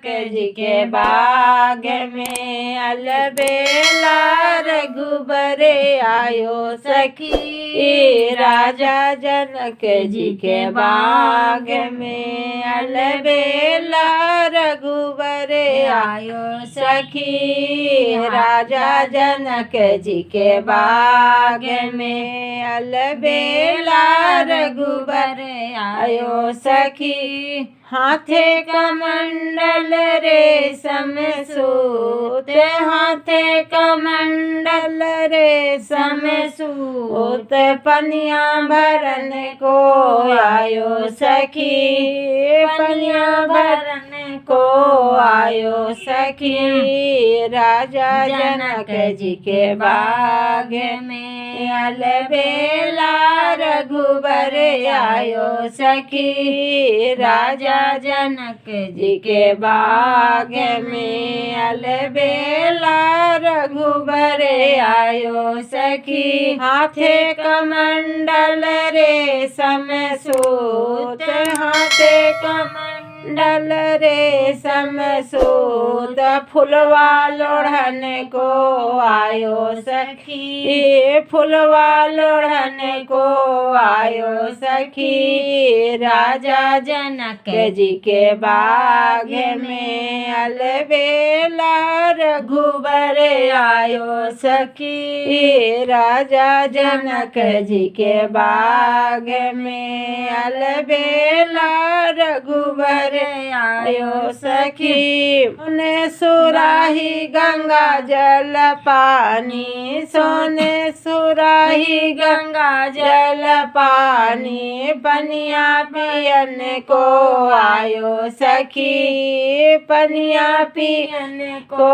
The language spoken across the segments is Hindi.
जनक जी के बाग में अलबेला रघुबर आयो सखी। राजा जनक जी के बाग में अलबेला रघुबर आयो सखी। राजा जनक जी के बाग में अलबेला रघुबर आयो सखी। हाथे कमंडल रेशम सूत, हाथे कमंडल रेशम सूत, पनिया भरन को आयो सखी। पनिया भरन को आयो सखी। राजा जनक जी के बाग में अलबेला रघुबर आयो सखी। राजा जनक जी के बाग में अलबेला रघुबर आयो सखी। हाथे कमंडल रेशम सूत, हाथे कमंडल रेशम सूत, फुलवा लोढ़न को आयो सखी। फुलवा लोढ़न को आयो सखी। राजा जनक जी के बाग में अलबेला रघुबर आयो सखी। राजा जनक जी के बाग में अलबेला रघुबर आयो सखी। सोने सुराही गंगा जल पानी, सोने सुराही गंगा जल पानी, पनिया पियन को आयो सखी। पनिया पियन को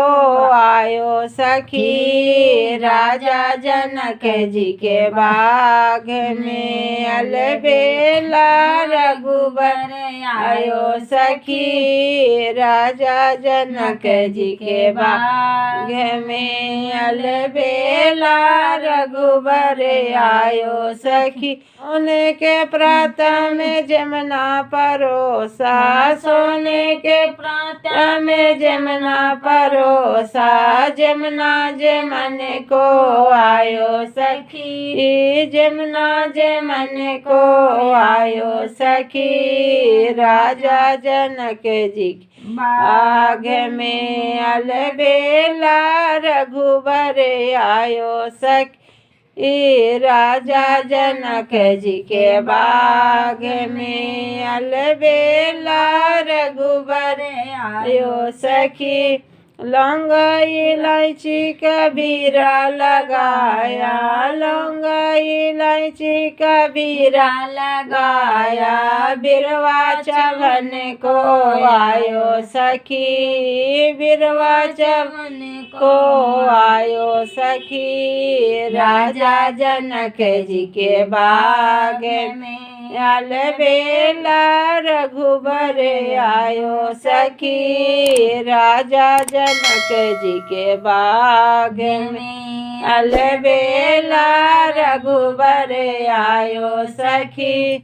आयो सखी। राजा जनक जी के बाग में अलबेला रघुबर आयो सखी। राजा जनक जी के बाग में अलबेला रघुबर आयो सखी। सोने के प्रातः में जमुना परोसा, सोने के प्रातः में जमुना परोसा, जमुना जमन को आयो सखी। जमुना जमन को आयो सखी। राजा जनक जी बाग में अलबेला रघुबर आयो सखी। राजा जनक जी के बाग में अलबेला रघुबर आयो सखी। लौंग इलायची कबीरा लगाया, लौंग इलायची कबीरा लगाया, बिरवा चवन को आयो सखी। बिरवा चवन को आयो सखी। राजा जनक जी के बाग में अलबेला रघुबर आयो सखी। राजा जनक जी के बाग में अलबेला रघुबर आयो सखी।